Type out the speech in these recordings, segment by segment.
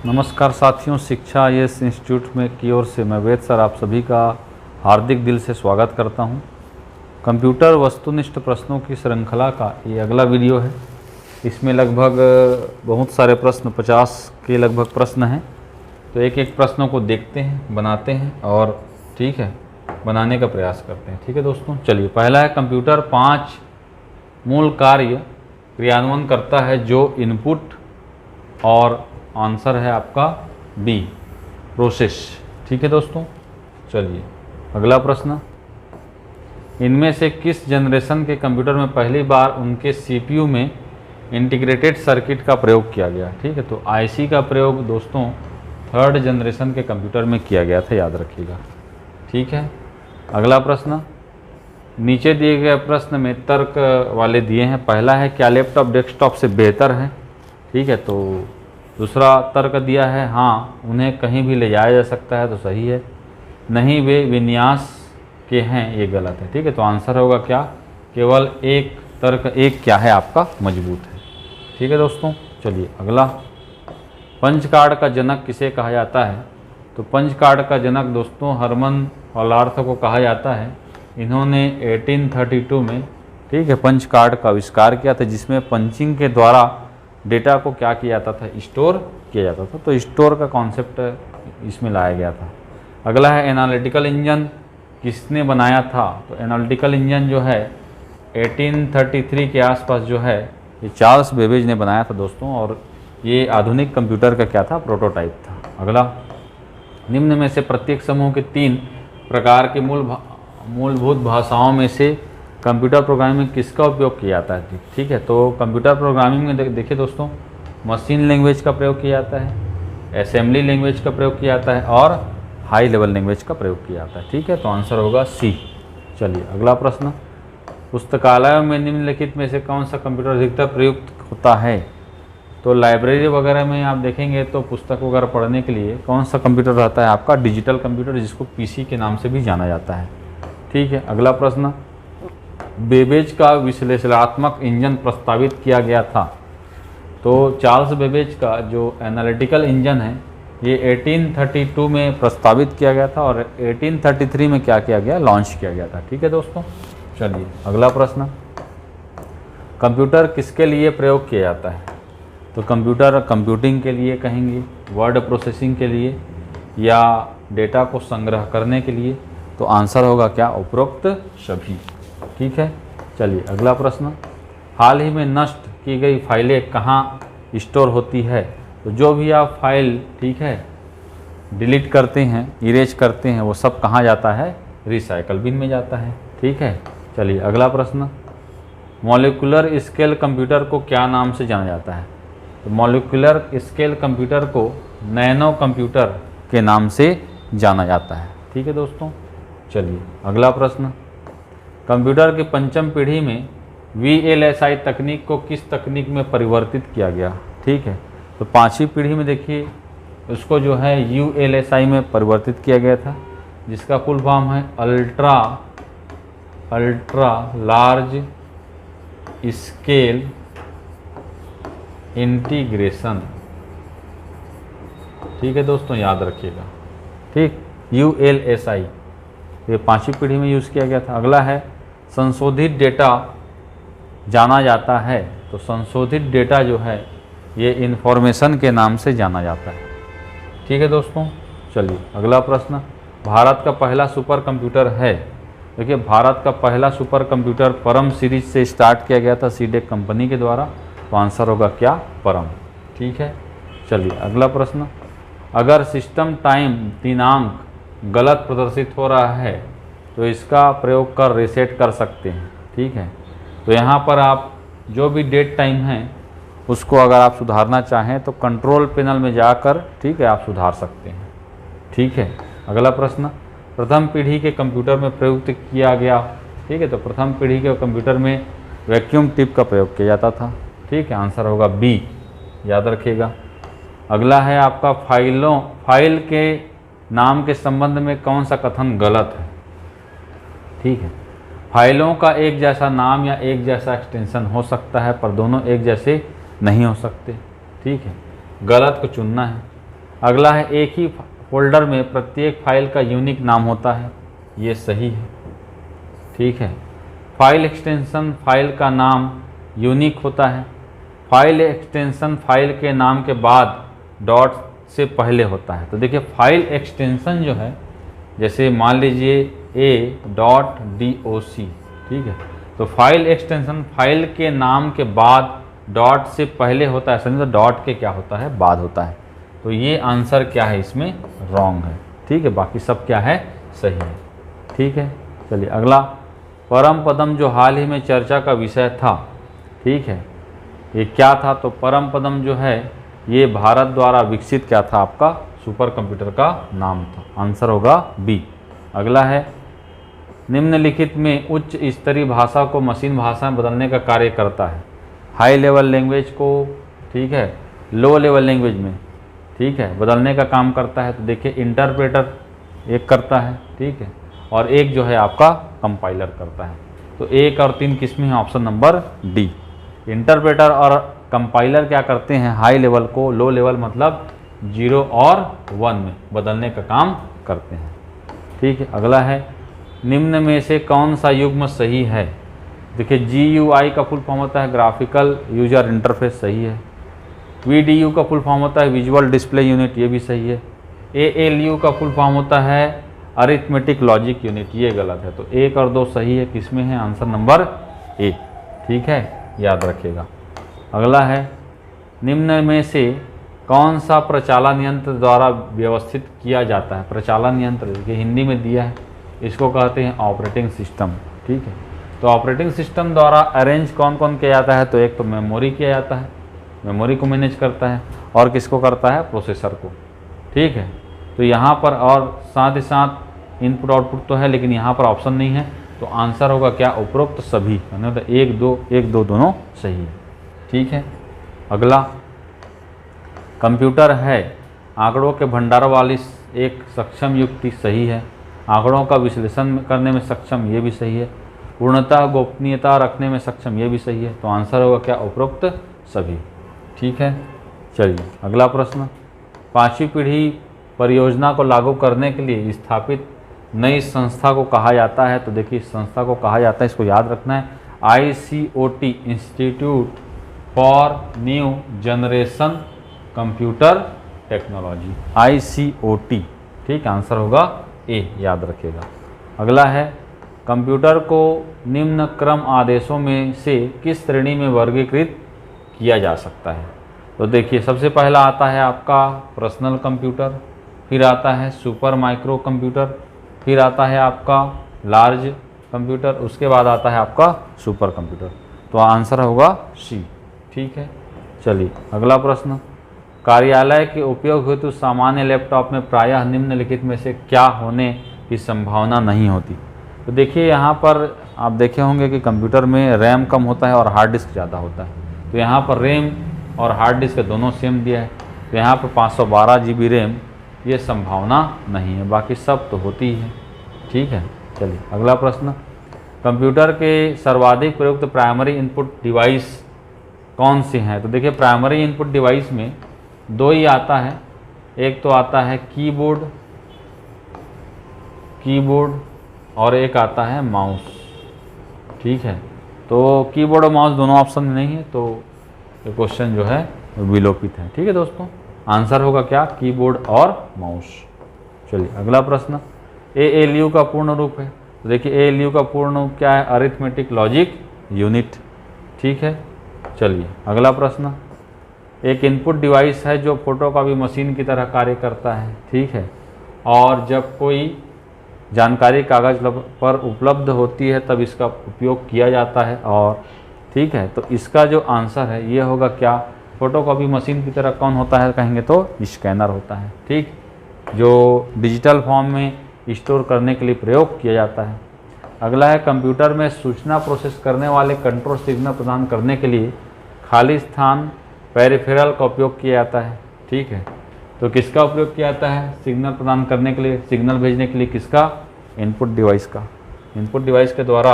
नमस्कार साथियों, शिक्षा यस इंस्टीट्यूट में की ओर से मैं वेद सर आप सभी का हार्दिक दिल से स्वागत करता हूं। कंप्यूटर वस्तुनिष्ठ प्रश्नों की श्रृंखला का ये अगला वीडियो है। इसमें लगभग बहुत सारे प्रश्न 50 के लगभग प्रश्न हैं। तो एक एक प्रश्नों को देखते हैं, बनाते हैं और ठीक है बनाने का प्रयास करते हैं। ठीक है दोस्तों, चलिए पहला है कंप्यूटर 5 मूल कार्य क्रियान्वयन करता है जो इनपुट, और आंसर है आपका बी प्रोसेस। ठीक है दोस्तों, चलिए अगला प्रश्न, इनमें से किस जनरेशन के कंप्यूटर में पहली बार उनके सीपीयू में इंटीग्रेटेड सर्किट का प्रयोग किया गया? ठीक है, तो आईसी का प्रयोग दोस्तों 3rd जनरेशन के कंप्यूटर में किया गया था, याद रखिएगा। ठीक है, अगला प्रश्न, नीचे दिए गए प्रश्न में तर्क वाले दिए हैं। पहला है क्या लैपटॉप डेस्कटॉप से बेहतर है? ठीक है, तो दूसरा तर्क दिया है हाँ उन्हें कहीं भी ले जाया जा सकता है, तो सही है। नहीं वे विन्यास के हैं, ये गलत है। ठीक है, तो आंसर होगा क्या? केवल एक तर्क एक क्या है आपका मजबूत है। ठीक है दोस्तों, चलिए अगला, पंच कार्ड का जनक किसे कहा जाता है? तो पंच कार्ड का जनक दोस्तों हरमन हॉलार्थ को कहा जाता है। इन्होंने 1832 में ठीक है पंच कार्ड का आविष्कार किया था, जिसमें पंचिंग के द्वारा डेटा को क्या किया जाता था? स्टोर किया जाता था। तो स्टोर का कॉन्सेप्ट इसमें लाया गया था। अगला है एनालिटिकल इंजन किसने बनाया था? तो एनालिटिकल इंजन जो है 1833 के आसपास जो है ये चार्ल्स बेबेज ने बनाया था दोस्तों, और ये आधुनिक कंप्यूटर का क्या था? प्रोटोटाइप था। अगला, निम्न में से प्रत्येक समूह के 3 प्रकार के मूलभूत भाषाओं में से कंप्यूटर प्रोग्रामिंग में किसका उपयोग किया जाता है? ठीक है, तो कंप्यूटर प्रोग्रामिंग में देखिए दोस्तों मशीन लैंग्वेज का प्रयोग किया जाता है, असेंबली लैंग्वेज का प्रयोग किया जाता है और हाई लेवल लैंग्वेज का प्रयोग किया जाता है। ठीक है, तो आंसर होगा सी। चलिए अगला प्रश्न, पुस्तकालयों में निम्नलिखित में से कौन सा कंप्यूटर अधिकतर प्रयुक्त होता है? तो लाइब्रेरी वगैरह में आप देखेंगे तो पुस्तक वगैरह पढ़ने के लिए कौन सा कंप्यूटर रहता है आपका? डिजिटल कंप्यूटर, जिसको पीसी के नाम से भी जाना जाता है। ठीक है, अगला प्रश्न, बेबेज का विश्लेषणात्मक इंजन प्रस्तावित किया गया था। तो चार्ल्स बेबेज का जो एनालिटिकल इंजन है ये 1832 में प्रस्तावित किया गया था और 1833 में क्या किया गया? लॉन्च किया गया था। ठीक है दोस्तों, चलिए अगला प्रश्न, कंप्यूटर किसके लिए प्रयोग किया जाता है? तो कंप्यूटर कंप्यूटिंग के लिए कहेंगे, वर्ड प्रोसेसिंग के लिए, या डेटा को संग्रह करने के लिए? तो आंसर होगा क्या? उपरोक्त सभी। ठीक है, चलिए अगला प्रश्न, हाल ही में नष्ट की गई फाइलें कहाँ स्टोर होती है? तो जो भी आप फाइल ठीक है डिलीट करते हैं, इरेज करते हैं, वो सब कहाँ जाता है? रिसाइकल बिन में जाता है। ठीक है, चलिए अगला प्रश्न, मॉलिक्यूलर स्केल कंप्यूटर को क्या नाम से जाना जाता है? तो मॉलिक्यूलर स्केल कंप्यूटर को नैनो कंप्यूटर के नाम से जाना जाता है। ठीक है दोस्तों, चलिए अगला प्रश्न, कंप्यूटर की 5वीं पीढ़ी में VLSI तकनीक को किस तकनीक में परिवर्तित किया गया? ठीक है, तो 5वीं पीढ़ी में देखिए उसको जो है ULSI में परिवर्तित किया गया था, जिसका फुल फॉर्म है अल्ट्रा लार्ज स्केल इंटीग्रेशन। ठीक है दोस्तों, याद रखिएगा। ठीक, ULSI ये 5वीं पीढ़ी में यूज़ किया गया था। अगला है संशोधित डेटा जाना जाता है। तो संशोधित डेटा जो है ये इन्फॉर्मेशन के नाम से जाना जाता है। ठीक है दोस्तों, चलिए अगला प्रश्न, भारत का पहला सुपर कंप्यूटर है? देखिए भारत का पहला सुपर कंप्यूटर परम सीरीज से स्टार्ट किया गया था, सीडेक कंपनी के द्वारा। तो आंसर होगा क्या? परम। ठीक है, चलिए अगला प्रश्न, अगर सिस्टम टाइम दिनांक गलत प्रदर्शित हो रहा है तो इसका प्रयोग कर रीसेट कर सकते हैं। ठीक है, तो यहाँ पर आप जो भी डेट टाइम है उसको अगर आप सुधारना चाहें तो कंट्रोल पैनल में जाकर ठीक है आप सुधार सकते हैं। ठीक है, अगला प्रश्न, प्रथम पीढ़ी के कंप्यूटर में प्रयुक्त किया गया? ठीक है, तो प्रथम पीढ़ी के कंप्यूटर में वैक्यूम टिप का प्रयोग किया जाता था। ठीक है, आंसर होगा बी, याद रखिएगा। अगला है आपका फाइल के नाम के संबंध में कौन सा कथन गलत है? ठीक है, फाइलों का एक जैसा नाम या एक जैसा एक्सटेंशन हो सकता है, पर दोनों एक जैसे नहीं हो सकते। ठीक है, गलत को चुनना है। अगला है एक ही फोल्डर में प्रत्येक फाइल का यूनिक नाम होता है, ये सही है। ठीक है। फाइल एक्सटेंशन फाइल का नाम यूनिक होता है। फाइल एक्सटेंशन फाइल के नाम के बाद डॉट से पहले होता है। तो देखिए फाइल एक्सटेंशन जो है, जैसे मान लीजिए a.doc, ठीक है, तो फाइल एक्सटेंशन फाइल के नाम के बाद डॉट से पहले होता है, समझो डॉट के क्या होता है, बाद होता है। तो ये आंसर क्या है इसमें, रॉन्ग है। ठीक है, बाकी सब क्या है, सही है। ठीक है, चलिए अगला, परम पदम जो हाल ही में चर्चा का विषय था, ठीक है, ये क्या था, तो परम पदम जो है ये भारत द्वारा विकसित क्या था, आपका सुपर कंप्यूटर का नाम था। आंसर होगा बी। अगला है, निम्नलिखित में उच्च स्तरीय भाषा को मशीन भाषा में बदलने का कार्य करता है। हाई लेवल लैंग्वेज को, ठीक है, लो लेवल लैंग्वेज में, ठीक है, बदलने का काम करता है। तो देखिए इंटरप्रेटर एक करता है, ठीक है, और एक जो है आपका कंपाइलर करता है। तो 1 और 3 किसमें है, ऑप्शन नंबर डी। इंटरप्रेटर और कंपाइलर क्या करते हैं, हाई लेवल को लो लेवल मतलब 0 और 1 में बदलने का काम करते हैं। ठीक है, अगला है, निम्न में से कौन सा युग्म सही है। देखिए GUI का फुल फॉर्म होता है ग्राफिकल यूजर इंटरफेस, सही है। VDU का फुल फॉर्म होता है विजुअल डिस्प्ले यूनिट, ये भी सही है। ALU का फुल फॉर्म होता है अरिथमेटिक लॉजिक यूनिट, ये गलत है। तो 1 और 2 सही है, किसमें है, आंसर नंबर ए। ठीक है, याद रखिएगा। अगला है, निम्न में से कौन सा प्रचालन यंत्र द्वारा व्यवस्थित किया जाता है। प्रचालन यंत्र देखिए हिंदी में दिया है, इसको कहते हैं ऑपरेटिंग सिस्टम। ठीक है, तो ऑपरेटिंग सिस्टम द्वारा अरेंज कौन कौन किया जाता है, तो एक तो मेमोरी किया जाता है, मेमोरी को मैनेज करता है, और किसको करता है, प्रोसेसर को। ठीक है, तो यहाँ पर और साथ ही साथ इनपुट आउटपुट तो है, लेकिन यहाँ पर ऑप्शन नहीं है। तो आंसर होगा क्या, उपरोक्त सभी, मतलब 1 2 दोनों सही है। ठीक है, अगला, कंप्यूटर है आंकड़ों के भंडार वाली एक सक्षम युक्ति, सही है। आंकड़ों का विश्लेषण करने में सक्षम, ये भी सही है। पूर्णतः गोपनीयता रखने में सक्षम, ये भी सही है। तो आंसर होगा क्या, उपरोक्त सभी। ठीक है, चलिए अगला प्रश्न, 5वीं पीढ़ी परियोजना को लागू करने के लिए स्थापित नई संस्था को कहा जाता है। तो देखिए इस संस्था को कहा जाता है, इसको याद रखना है, ICOT, institute for new generation computer technology, ICOT। ठीक, आंसर होगा ए, याद रखिएगा। अगला है, कंप्यूटर को निम्न क्रम आदेशों में से किस श्रेणी में वर्गीकृत किया जा सकता है। तो देखिए सबसे पहला आता है आपका पर्सनल कंप्यूटर, फिर आता है सुपर माइक्रो कंप्यूटर, फिर आता है आपका लार्ज कंप्यूटर, उसके बाद आता है आपका सुपर कंप्यूटर। तो आंसर होगा सी। ठीक है, चलिए अगला प्रश्न, कार्यालय के उपयोग हेतु सामान्य लैपटॉप में प्रायः निम्नलिखित में से क्या होने की संभावना नहीं होती। तो देखिए यहाँ पर आप देखे होंगे कि कंप्यूटर में रैम कम होता है और हार्ड डिस्क ज़्यादा होता है। तो यहाँ पर रैम और हार्ड डिस्क दोनों सेम दिया है, तो यहाँ पर 512 GB रैम, ये संभावना नहीं है, बाकी सब तो होती ही है। ठीक है, चलिए अगला प्रश्न, कंप्यूटर के सर्वाधिक प्रयुक्त प्राइमरी इनपुट डिवाइस कौन से हैं। तो देखिए प्राइमरी इनपुट डिवाइस में 2 ही आता है, एक तो आता है कीबोर्ड और एक आता है माउस। ठीक है, तो कीबोर्ड और माउस दोनों ऑप्शन में नहीं है, तो ये क्वेश्चन जो है विलोपित है। ठीक है दोस्तों, आंसर होगा क्या, कीबोर्ड और माउस। चलिए अगला प्रश्न, ALU का पूर्ण रूप है। तो देखिए ALU का पूर्ण रूप क्या है, अरिथमेटिक लॉजिक यूनिट। ठीक है, चलिए अगला प्रश्न, एक इनपुट डिवाइस है जो फोटोकॉपी मशीन की तरह कार्य करता है। ठीक है, और जब कोई जानकारी कागज पर उपलब्ध होती है तब इसका उपयोग किया जाता है। और ठीक है, तो इसका जो आंसर है ये होगा क्या, फोटोकॉपी मशीन की तरह कौन होता है, कहेंगे तो स्कैनर होता है। ठीक, जो डिजिटल फॉर्म में स्टोर करने के लिए प्रयोग किया जाता है। अगला है, कंप्यूटर में सूचना प्रोसेस करने वाले कंट्रोल सिग्नल प्रदान करने के लिए खाली स्थान पेरिफेरल का उपयोग किया जाता है। ठीक है, तो किसका उपयोग किया जाता है, सिग्नल प्रदान करने के लिए, सिग्नल भेजने के लिए, किसका, इनपुट डिवाइस का। इनपुट डिवाइस के द्वारा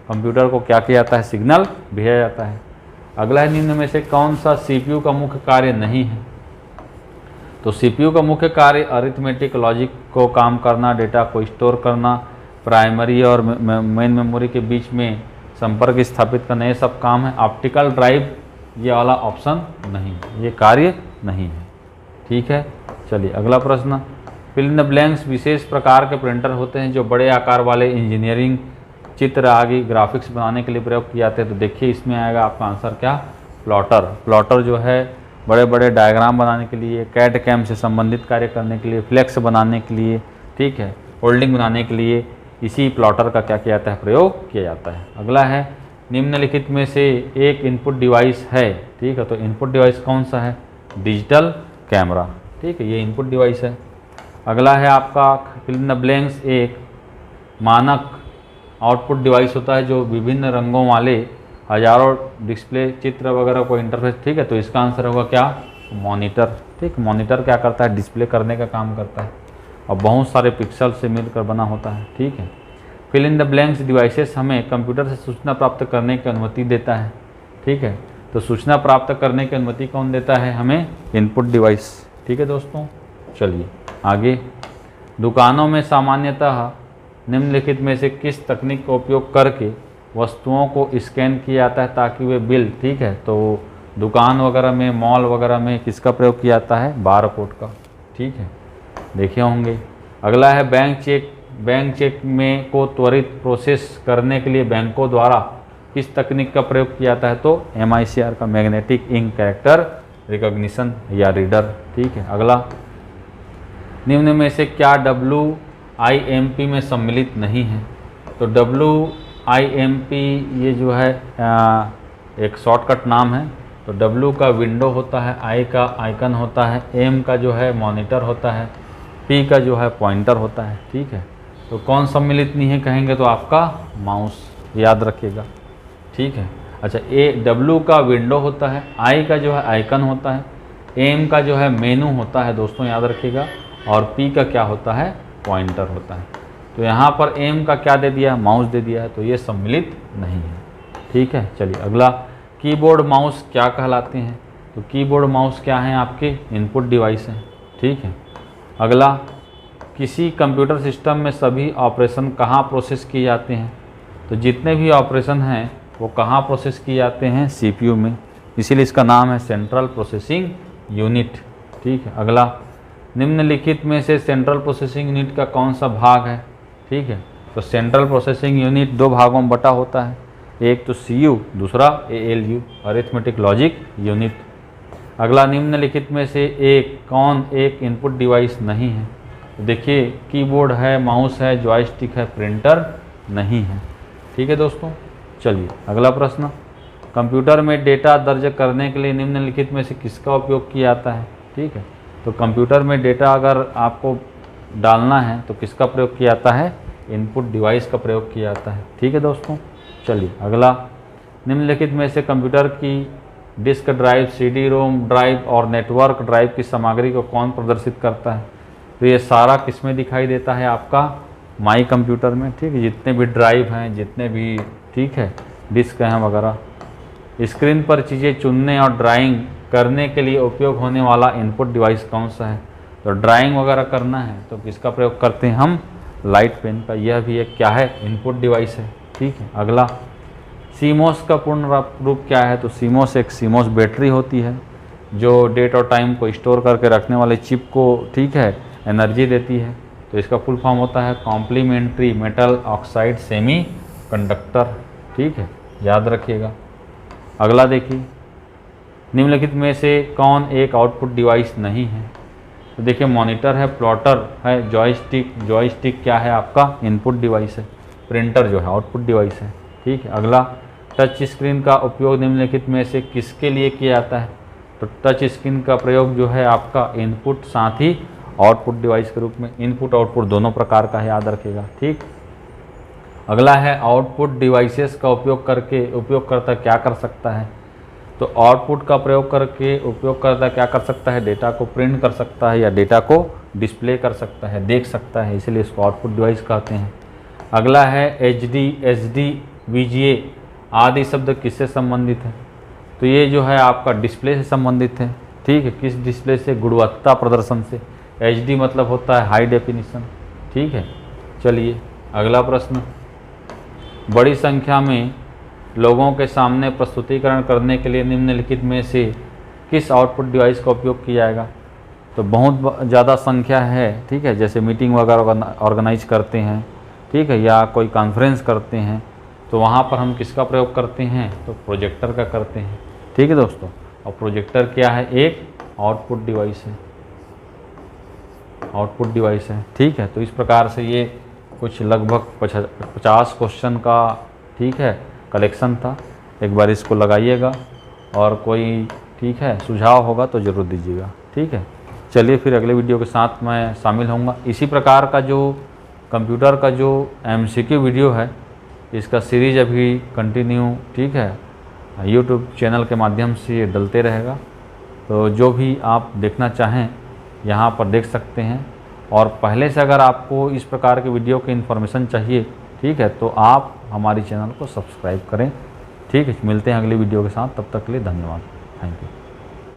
कंप्यूटर को क्या किया जाता है, सिग्नल भेजा जाता है। अगला है, निम्न में से कौन सा CPU का मुख्य कार्य नहीं है। तो सीपीयू का मुख्य कार्य अरिथमेटिक लॉजिक को काम करना, डेटा को स्टोर करना, प्राइमरी और मेन मेमोरी के बीच में संपर्क स्थापित करना, ये सब काम है। ऑप्टिकल ड्राइव ये वाला ऑप्शन नहीं, ये कार्य नहीं है। ठीक है, चलिए अगला प्रश्न। फिल इन द ब्लैंक्स विशेष प्रकार के प्रिंटर होते हैं जो बड़े आकार वाले इंजीनियरिंग चित्र आदि ग्राफिक्स बनाने के लिए प्रयोग किए जाते हैं। तो देखिए इसमें आएगा आपका आंसर क्या, प्लॉटर। प्लॉटर जो है बड़े बड़े डायग्राम बनाने के लिए, कैड कैम से संबंधित कार्य करने के लिए, फ्लेक्स बनाने के लिए, ठीक है, होल्डिंग बनाने के लिए इसी प्लॉटर का क्या किया जाता है, प्रयोग किया जाता है। अगला है निम्नलिखित में से एक इनपुट डिवाइस है। ठीक है, तो इनपुट डिवाइस कौन सा है, डिजिटल कैमरा। ठीक है, ये इनपुट डिवाइस है। अगला है आपका फिल इन द ब्लैंक्स, एक मानक आउटपुट डिवाइस होता है जो विभिन्न रंगों वाले हजारों डिस्प्ले चित्र वगैरह को इंटरफेस। ठीक है, तो इसका आंसर होगा क्या, मॉनिटर। ठीक, मॉनिटर क्या करता है, डिस्प्ले करने का काम करता है और बहुत सारे पिक्सल से मिलकर बना होता है। ठीक है, fill in the blanks devices हमें कंप्यूटर से सूचना प्राप्त करने की अनुमति देता है। ठीक है, तो सूचना प्राप्त करने की अनुमति कौन देता है, हमें इनपुट डिवाइस। ठीक है दोस्तों, चलिए आगे। दुकानों में सामान्यतः निम्नलिखित में से किस तकनीक का उपयोग करके वस्तुओं को स्कैन किया जाता है ताकि वे बिल। ठीक है, तो दुकान वगैरह में, मॉल वगैरह में किसका प्रयोग किया जाता है, बार कोड का। ठीक है, देखे होंगे। अगला है बैंक चेक। बैंक चेक में को त्वरित प्रोसेस करने के लिए बैंकों द्वारा किस तकनीक का प्रयोग किया जाता है, तो MICR का, मैग्नेटिक इंक कैरेक्टर रिकॉग्निशन या रीडर। ठीक है, अगला निम्न में से क्या WIMP में सम्मिलित नहीं है, तो WIMP ये जो है एक शॉर्टकट नाम है। तो W का विंडो होता है, I का आइकन होता है, M का जो है मॉनिटर होता है, P का जो है पॉइंटर होता है। ठीक है, तो कौन सम्मिलित नहीं है कहेंगे तो आपका माउस, याद रखिएगा। ठीक है, अच्छा, W का विंडो होता है, I का जो है आइकन होता है, M का जो है मेनू होता है दोस्तों, याद रखिएगा, और P का क्या होता है, पॉइंटर होता है। तो यहाँ पर M का क्या दे दिया, माउस दे दिया है, तो ये सम्मिलित नहीं है। ठीक है, चलिए अगला। कीबोर्ड माउस क्या कहलाते हैं, तो कीबोर्ड माउस क्या हैं, आपके इनपुट डिवाइस हैं। ठीक है, अगला, किसी कंप्यूटर सिस्टम में सभी ऑपरेशन कहाँ प्रोसेस किए जाते हैं, तो जितने भी ऑपरेशन हैं वो कहाँ प्रोसेस किए जाते हैं, CPU में, इसीलिए इसका नाम है सेंट्रल प्रोसेसिंग यूनिट। ठीक है, अगला, निम्नलिखित में से सेंट्रल प्रोसेसिंग यूनिट का कौन सा भाग है। ठीक है, तो सेंट्रल प्रोसेसिंग यूनिट दो भागों में बटा होता है, एक तो CU, दूसरा ALU, अरिथमेटिक लॉजिक यूनिट। अगला, निम्नलिखित में से कौन एक इनपुट डिवाइस नहीं है, तो देखिए कीबोर्ड है, माउस है, जॉयस्टिक है, प्रिंटर नहीं है। ठीक है दोस्तों, चलिए अगला प्रश्न। कंप्यूटर में डेटा दर्ज करने के लिए निम्नलिखित में से किसका उपयोग किया जाता है। ठीक है, तो कंप्यूटर में डेटा अगर आपको डालना है तो किसका प्रयोग किया जाता है, इनपुट डिवाइस का प्रयोग किया जाता है। ठीक है दोस्तों, चलिए अगला। निम्नलिखित में से कंप्यूटर की डिस्क ड्राइव, CD-ROM ड्राइव और नेटवर्क ड्राइव की सामग्री को कौन प्रदर्शित करता है, तो ये सारा किस में दिखाई देता है, आपका माई कंप्यूटर में। ठीक है, जितने भी ड्राइव हैं, जितने भी, ठीक है, डिस्क हैं वगैरह। स्क्रीन पर चीज़ें चुनने और ड्राइंग करने के लिए उपयोग होने वाला इनपुट डिवाइस कौन सा है, तो ड्राइंग वगैरह करना है तो किसका प्रयोग करते हैं हम, लाइट पेन का। यह भी एक क्या है, इनपुट डिवाइस है। ठीक है, अगला, CMOS का पूर्ण रूप क्या है, तो CMOS एक CMOS बैटरी होती है जो डेट और टाइम को स्टोर करके रखने वाले चिप को, ठीक है, एनर्जी देती है। तो इसका फुल फॉर्म होता है complementary metal oxide semiconductor. ठीक है, याद रखिएगा। अगला देखिए, निम्नलिखित में से कौन एक आउटपुट डिवाइस नहीं है, तो देखिए मॉनिटर है, प्लॉटर है, जॉयस्टिक। जॉयस्टिक क्या है, आपका इनपुट डिवाइस है। प्रिंटर जो है आउटपुट डिवाइस है। ठीक है, अगला, टच स्क्रीन का उपयोग निम्नलिखित में से किसके लिए किया जाता है, तो टच स्क्रीन का प्रयोग जो है आपका इनपुट साथ ही आउटपुट डिवाइस के रूप में, इनपुट आउटपुट दोनों प्रकार का है, याद रखिएगा। ठीक, अगला है, आउटपुट डिवाइसेस का उपयोग करके उपयोगकर्ता क्या कर सकता है, तो आउटपुट का प्रयोग करके उपयोगकर्ता क्या कर सकता है, डेटा को प्रिंट कर सकता है या डेटा को डिस्प्ले कर सकता है, देख सकता है, इसलिए इसको आउटपुट डिवाइस कहते हैं। अगला है, HD, SD, VGA आदि शब्द किससे संबंधित है, तो ये जो है आपका डिस्प्ले से संबंधित है। ठीक है, किस डिस्प्ले से, गुणवत्ता प्रदर्शन से। HD मतलब होता है हाई डेफिनिशन, ठीक है। चलिए अगला प्रश्न, बड़ी संख्या में लोगों के सामने प्रस्तुतिकरण करने के लिए निम्नलिखित में से किस आउटपुट डिवाइस का उपयोग किया जाएगा। तो बहुत ज़्यादा संख्या है, ठीक है, जैसे मीटिंग वगैरह ऑर्गेनाइज करते हैं, ठीक है, या कोई कॉन्फ्रेंस करते हैं, तो वहाँ पर हम किसका प्रयोग करते हैं, तो प्रोजेक्टर का करते हैं, ठीक है दोस्तों। और प्रोजेक्टर क्या है, एक आउटपुट डिवाइस है, आउटपुट डिवाइस है, ठीक है। तो इस प्रकार से ये कुछ लगभग 50 क्वेश्चन का, ठीक है, कलेक्शन था। एक बार इसको लगाइएगा और कोई, ठीक है, सुझाव होगा तो ज़रूर दीजिएगा, ठीक है। चलिए फिर अगले वीडियो के साथ मैं शामिल होऊंगा। इसी प्रकार का जो कंप्यूटर का जो MCQ वीडियो है, इसका सीरीज अभी कंटिन्यू, ठीक है, YouTube चैनल के माध्यम से ये डलते रहेगा। तो जो भी आप देखना चाहें यहाँ पर देख सकते हैं। और पहले से अगर आपको इस प्रकार के वीडियो की इन्फॉर्मेशन चाहिए, ठीक है, तो आप हमारी चैनल को सब्सक्राइब करें, ठीक है। मिलते हैं अगली वीडियो के साथ, तब तक के लिए धन्यवाद, थैंक यू।